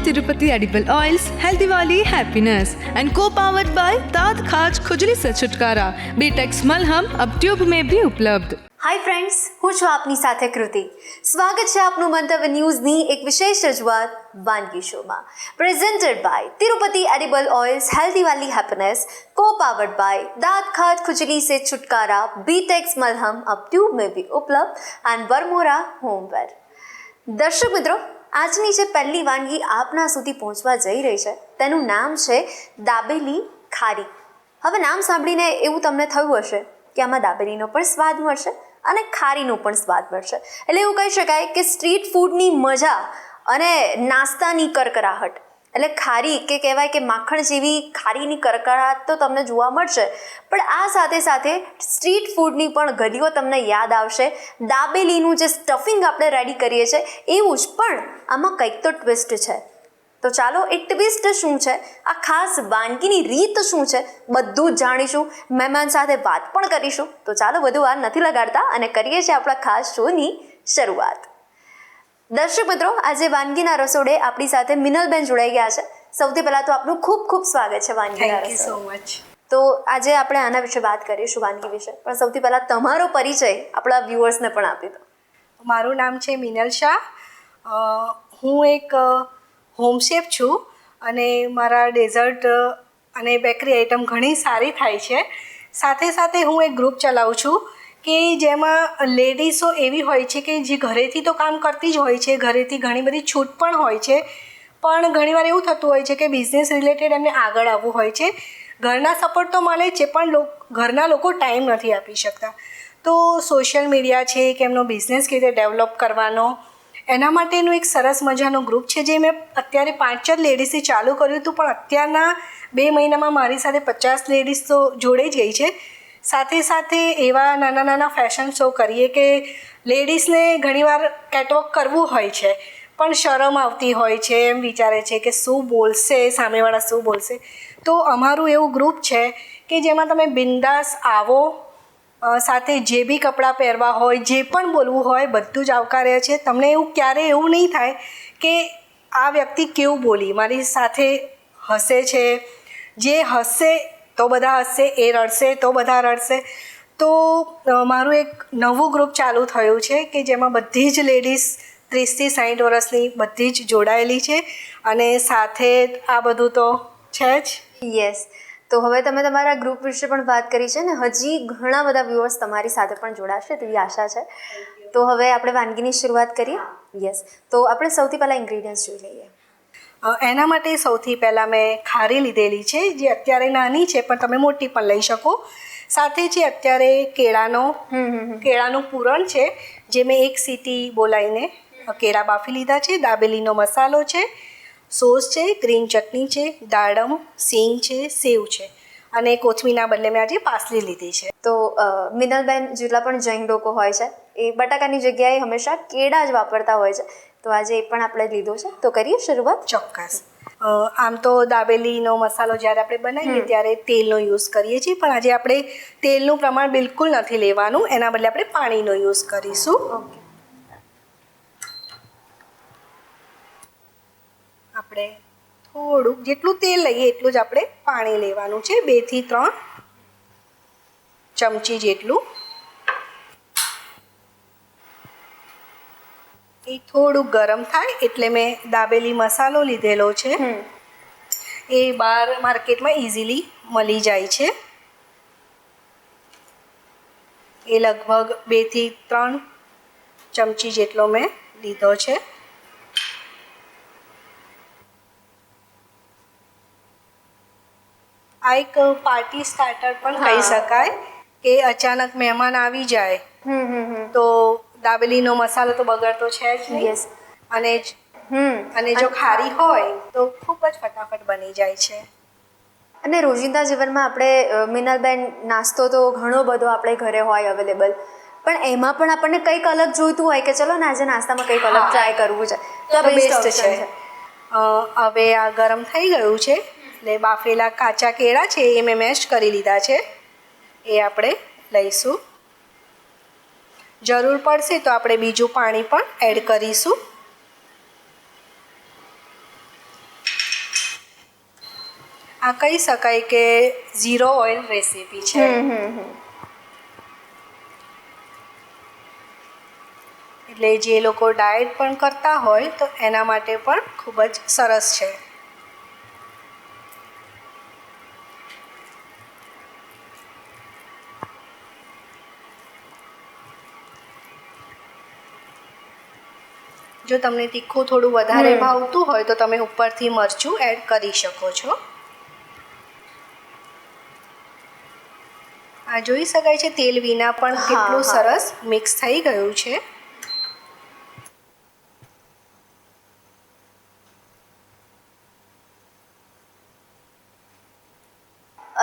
Tirupati Edible Oils, Healthy Valley Happiness, and co-powered by दांत खाज खुजली से छुटकारा बीटेक्स मलहम अब ट्यूब में भी उपलब्ध। હાય ફ્રેન્ડ્સ, હું છું આપની સાથે કૃતિ। સ્વાગત છે આપનું મંતવ્ય ન્યૂઝની એક વિશેષ રજૂઆત વાનગી શોમાં, presented by Tirupati edible oils, healthy વાલી હેપીનેસ, को पावर्ड बाय दांत खाज खुजली से छुटकारा बीटेक्स मलहम अब ट्यूब में भी उपलब्ध एंड वरमोरा होमवेयर। દર્શક મિત્રો, આજની જે પહેલી વાનગી આપના સુધી પહોંચવા જઈ રહી છે તેનું નામ છે દાબેલી ખારી। હવે નામ સાંભળીને એવું તમને થયું હશે કે આમાં દાબેલીનો પણ સ્વાદ મળશે અને ખારીનો પણ સ્વાદ મળશે, એટલે એવું કહી શકાય કે સ્ટ્રીટ ફૂડની મજા અને નાસ્તાની કરકરાહટ, એટલે ખારી કે કહેવાય કે માખણ જેવી ખારીની કરકરાહટ તો તમને જોવા મળશે, પણ આ સાથે સાથે સ્ટ્રીટ ફૂડની પણ ગલીઓ તમને યાદ આવશે। દાબેલીનું જે સ્ટફિંગ આપણે રેડી કરીએ છીએ એવું જ, પણ આમાં કંઈક તો ટ્વિસ્ટ છે। તો ચાલો એ ટ્વિસ્ટ શું છે, આ ખાસ વાનગીની રીત શું છે, બધું જ જાણીશું, મહેમાન સાથે વાત પણ કરીશું। તો ચાલો વધુ વાર નથી લગાડતા અને કરીએ છીએ આપણા ખાસ શોની શરૂઆત। દર્શક મિત્રો, આજે વાનગીના રસોડે આપણી સાથે મિનલબેન જોડાઈ ગયા છે। સૌથી પહેલાં તો આપનું ખૂબ ખૂબ સ્વાગત છે વાનગીના રસોડે। Thank you so much. તો આજે આપણે આના વિશે વાત કરીશું, વાનગી વિશે, પણ સૌથી પહેલાં તમારો પરિચય આપણા વ્યુઅર્સને પણ આપી દો। મારું નામ છે મિનલ શાહ। હું એક હોમ શેફ છું અને મારા ડેઝર્ટ અને બેકરી આઇટમ ઘણી સારી થાય છે। સાથે સાથે હું એક ગ્રુપ ચલાવું છું કે જેમાં લેડીઝો એવી હોય છે કે જે ઘરેથી તો કામ કરતી જ હોય છે, ઘરેથી ઘણી બધી છૂટ પણ હોય છે, પણ ઘણીવાર એવું થતું હોય છે કે બિઝનેસ રિલેટેડ એમને આગળ આવવું હોય છે। ઘરના સપોર્ટ તો મળે છે પણ ઘરના લોકો ટાઈમ નથી આપી શકતા, તો સોશિયલ મીડિયા છે કે એમનો બિઝનેસ કેવી રીતે ડેવલપ કરવાનો, એના માટેનું એક સરસ મજાનું ગ્રુપ છે જે મેં અત્યારે 5 જ લેડીઝથી ચાલુ કર્યું હતું, પણ અત્યારના 2 મહિનામાં મારી સાથે 50 લેડીઝ તો જોડે જ ગઈ છે। સાથે સાથે એવા નાના નાના ફેશન શો કરીએ કે લેડીઝને ઘણીવાર કેટવોક કરવું હોય છે પણ શરમ આવતી હોય છે, એમ વિચારે છે કે શું બોલશે સામેવાળા, શું બોલશે। તો અમારું એવું ગ્રુપ છે કે જેમાં તમે બિંદાસ આવો, સાથે જે બી કપડાં પહેરવા હોય, જે પણ બોલવું હોય બધું જ આવકાર્ય છે। તમને ક્યારેય એવું નહીં થાય કે આ વ્યક્તિ કેવું બોલી, મારી સાથે હસે છે, જે હસશે તો બધા હસશે, એ રડશે તો બધા રડશે। તો મારું એક નવું ગ્રુપ ચાલુ થયું છે કે જેમાં બધી જ લેડીઝ 30થી 60 વર્ષની બધી જ જોડાયેલી છે અને સાથે આ બધું તો છે જ। યસ, તો હવે તમે તમારા ગ્રુપ વિશે પણ વાત કરી છે ને, હજી ઘણા બધા વ્યુઅર્સ તમારી સાથે પણ જોડાશે તેવી આશા છે। તો હવે આપણે વાનગીની શરૂઆત કરીએ। યસ, તો આપણે સૌથી પહેલાં ઇન્ગ્રીડિયન્ટ્સ જોઈ લઈએ। એના માટે સૌથી પહેલાં મેં ખારી લીધેલી છે જે અત્યારે નાની છે પણ તમે મોટી પણ લઈ શકો। સાથે છે અત્યારે કેળાનું પૂરણ છે જે મેં 1 સીટી બોલાવીને કેળા બાફી લીધા છે। દાબેલીનો મસાલો છે, સોસ છે, ગ્રીન ચટણી છે, દાડમ, સિંગ છે, સેવ છે અને કોથમીરના બદલે મેં આજે પાસલી લીધી છે। તો મિનલબેન, જેટલા પણ જૈન લોકો હોય છે એ બટાકાની જગ્યાએ હંમેશા કેળા જ વાપરતા હોય છે, તો આજે એ પણ આપણે લીધો છે, તો કરીએ શરૂઆત। ચોક્કસ। આમ તો દાબેલીનો મસાલો જ્યારે આપણે બનાવીએ ત્યારે તેલનો યુઝ કરીએ છીએ, પણ આજે આપણે તેલનું પ્રમાણ બિલકુલ નથી લેવાનું, એના બદલે આપણે પાણીનો યુઝ કરીશું। ઓકે, આપણે થોડુંક જેટલું તેલ લઈએ એટલું જ આપણે પાણી લેવાનું છે, 2 થી 3 ચમચી જેટલું। એ થોડુંક ગરમ થાય એટલે મેં દાબેલી મસાલો લીધેલો છે, એ બહાર માર્કેટમાં ઇઝીલી મળી જાય છે। એ લગભગ 2 થી 3 ચમચી જેટલો મેં લીધો છે। આ એક પાર્ટી સ્ટાર્ટર પણ કહી શકાય કે અચાનક મહેમાન આવી જાય તો દાબેલીનો મસાલો તો બગડતો છે જ નહીં। યસ, અને જો ખારી હોય તો ખૂબ જ ફટાફટ બની જાય છે। અને રોજિંદા જીવનમાં આપણે મિનલબેન, નાસ્તો તો ઘણો બધો આપણે ઘરે હોય અવેલેબલ, પણ એમાં પણ આપણને કંઈક અલગ જોઈતું હોય કે ચલો ને આજે નાસ્તામાં કંઈક અલગ ટ્રાય કરવું છે, તો આ બેસ્ટ છે। હવે આ ગરમ થઈ ગયું છે એટલે બાફેલા કાચા કેળા છે એ મેં મેશ કરી લીધા છે, એ આપણે લઈશું। જરૂર પડશે તો આપણે બીજું પાણી પણ એડ કરીશું। આ કહી શકાય કે 0 ઓઇલ રેસીપી છે. એટલે જે લોકો ડાયટ પણ કરતા હોય તો એના માટે પણ ખૂબ જ સરસ છે. જો તમને તીખું થોડું વધારે ભાવતું હોય તો તમે ઉપરથી મરચું એડ કરી શકો છો. આ જોઈ શકાય છે તેલ વિના પણ કેટલું સરસ મિક્સ થઈ ગયું છે.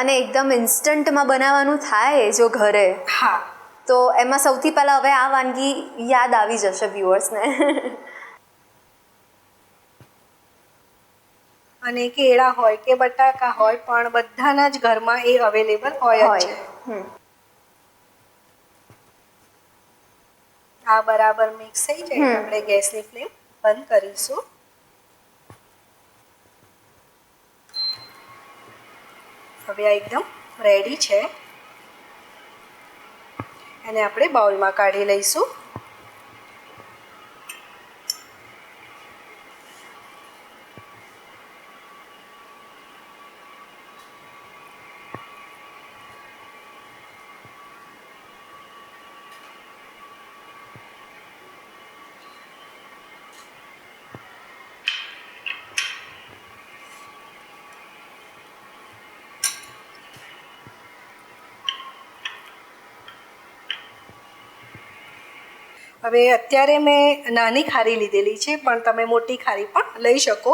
અને એકદમ ઇન્સ્ટન્ટમાં બનાવવાનું થાય જો ઘરે, હા, તો એમાં સૌથી પહેલાં હવે આ વાનગી યાદ આવી જશે વ્યુઅર્સને. અને કેળા હોય કે બટાકા હોય પણ બધાના જ ઘરમાં એ અવેલેબલ હોય જ છે. આ બરાબર મિક્સ થઈ જાય આપણે ગેસની ફ્લેમ બંધ કરીશું. હવે આ એકદમ રેડી છે. એને આપણે બાઉલમાં કાઢી લઈશું. હવે અત્યારે મેં નાની ખારી લીધેલી છે પણ તમે મોટી ખારી પણ લઈ શકો.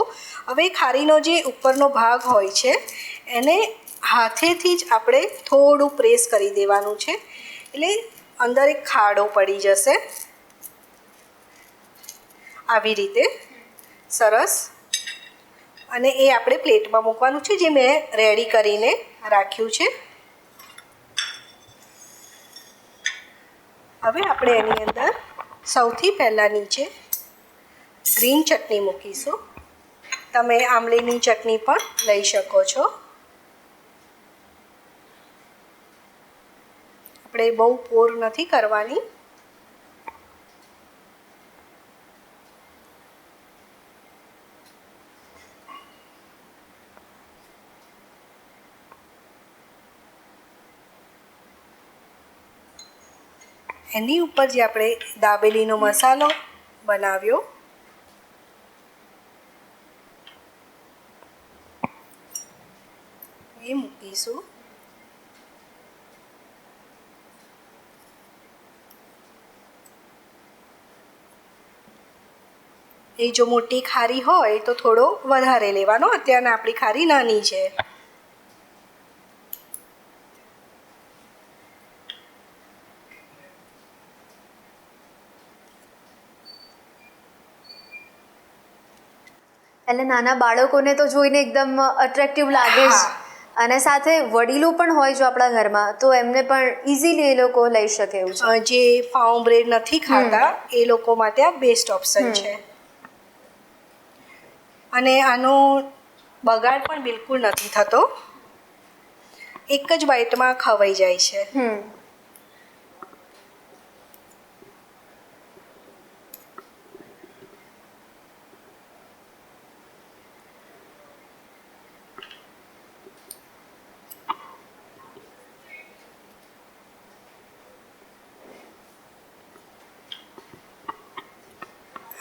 હવે ખારીનો જે ઉપરનો ભાગ હોય છે એને હાથેથી જ આપણે થોડું પ્રેસ કરી દેવાનું છે, એટલે અંદર એક ખાડો પડી જશે. આવી રીતે સરસ. અને એ આપણે પ્લેટમાં મૂકવાનું છે જે મેં રેડી કરીને રાખ્યું છે. હવે આપણે એની અંદર સૌથી પહેલાં નીચે ગ્રીન ચટણી મૂકીશું. તમે આમલીની ચટણી પણ લઈ શકો છો. આપણે બહુ પોર નથી કરવાની. એની ઉપર જે આપણે દાબેલીનો મસાલો બનાવ્યો એ મૂકીશું. એ જો મોટી ખારી હોય તો થોડો વધારે લેવાનો. અત્યારના આપણી ખારી નાની છે. એટલે નાના બાળકોને તો જોઈને એકદમ અટ્રેક્ટિવ લાગે જ, અને સાથે વડીલો પણ હોય જો આપણા ઘરમાં તો એમને પણ ઇઝીલી એ લોકો લઈ શકે એવું છે. જે પાઉં બ્રેડ નથી ખાતા એ લોકો માટે આ બેસ્ટ ઓપ્શન છે. અને આનો બગાડ પણ બિલકુલ નથી થતો. એક જ બાઈટમાં ખવાઈ જાય છે.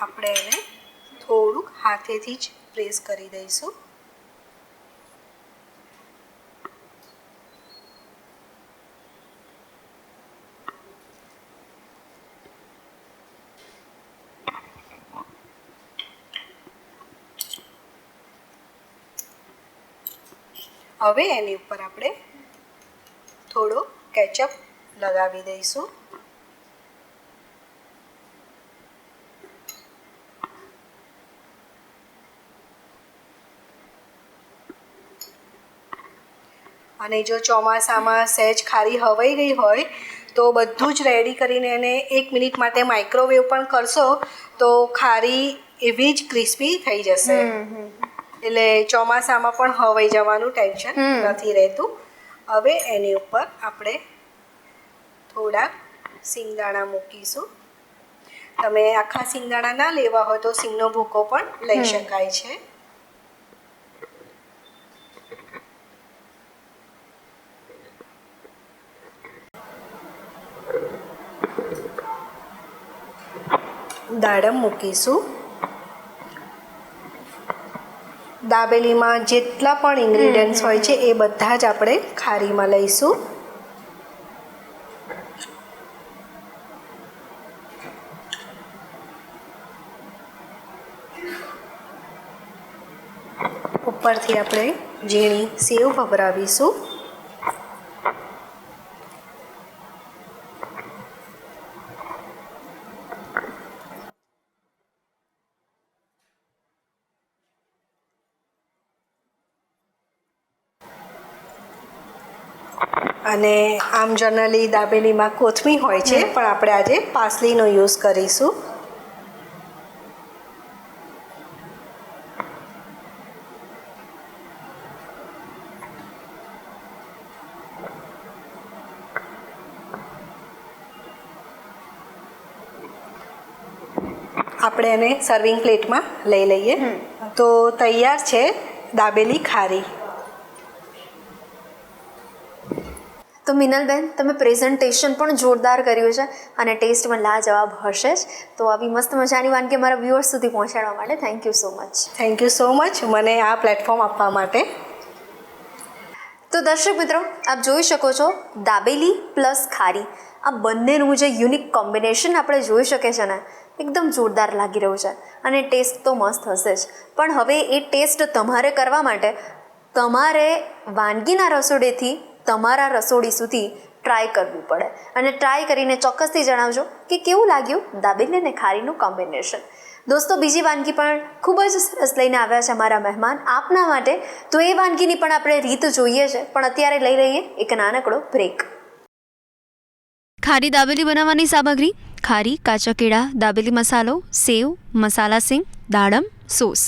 આપણે એને થોડુંક હાથેથી જ પ્રેસ કરી દઈશું. હવે એની ઉપર આપણે થોડો કેચઅપ લગાવી દઈશું. અને જો ચોમાસામાં સહેજ ખારી હવાઈ ગઈ હોય તો બધું જ રેડી કરીને એને 1 મિનિટ માટે માઇક્રોવેવ પણ કરશો તો ખારી એવી જ ક્રિસ્પી થઈ જશે. એટલે ચોમાસામાં પણ હવાઈ જવાનું ટેન્શન નથી રહેતું. હવે એની ઉપર આપણે થોડા સિંગદાણા મૂકીશું. તમે આખા સિંગદાણા ના લેવા હોય તો સિંગનો ભૂકો પણ લઈ શકાય છે. દાડમ મૂકીશું. દાબેલીમાં જેટલા પણ ઇન્ગ્રીડિયન્ટ્સ હોય છે એ બધા જ આપણે ખારીમાં લઈશું. ઉપરથી આપણે ઝીણી સેવ ભભરાવીશું. અને આમ જનરલી દાબેલીમાં કોથમીર હોય છે, પણ આપણે આજે પાસલીનો યુઝ કરીશું. આપણે એને સર્વિંગ પ્લેટમાં લઈ લઈએ. તો તૈયાર છે દાબેલી ખારી. તો મિનલબેન, તમે પ્રેઝન્ટેશન પણ જોરદાર કર્યું છે અને ટેસ્ટ પણ લાજવાબ હશે જ. તો આવી મસ્ત મજાની વાનગી મારા વ્યુઅર્સ સુધી પહોંચાડવા માટે thank you so much. Thank you so much મને આ પ્લેટફોર્મ આપવા માટે. તો દર્શક મિત્રો, આપ જોઈ શકો છો દાબેલી પ્લસ ખારી, આ બંનેનું જે યુનિક કોમ્બિનેશન આપણે જોઈ શકીએ છીએ ને, એકદમ જોરદાર લાગી રહ્યું છે અને ટેસ્ટ તો મસ્ત હશે જ. પણ હવે એ ટેસ્ટ તમારે કરવા માટે તમારે વાનગીના રસોડેથી તમારા રસોડી સુધી ટ્રાય કરવું પડે અને ટ્રાય કરીને ચોક્કસથી જણાવજો કે કેવું લાગ્યું દાબેલી અને ખારીનું કોમ્બિનેશન. દોસ્તો, બીજી વાનગી પણ ખૂબ જ સરસ લઈને આવ્યા છે અમારા મહેમાન આપના માટે. તો એ વાનગીની પણ આપણે રીત જોઈએ છે, પણ અત્યારે લઈ લઈએ એક નાનકડો બ્રેક. ખારી દાબેલી બનાવવાની સામગ્રી: ખારી, કાચા કેળા, દાબેલી મસાલો, સેવ, મસાલા સિંગ, દાડમ, સોસ.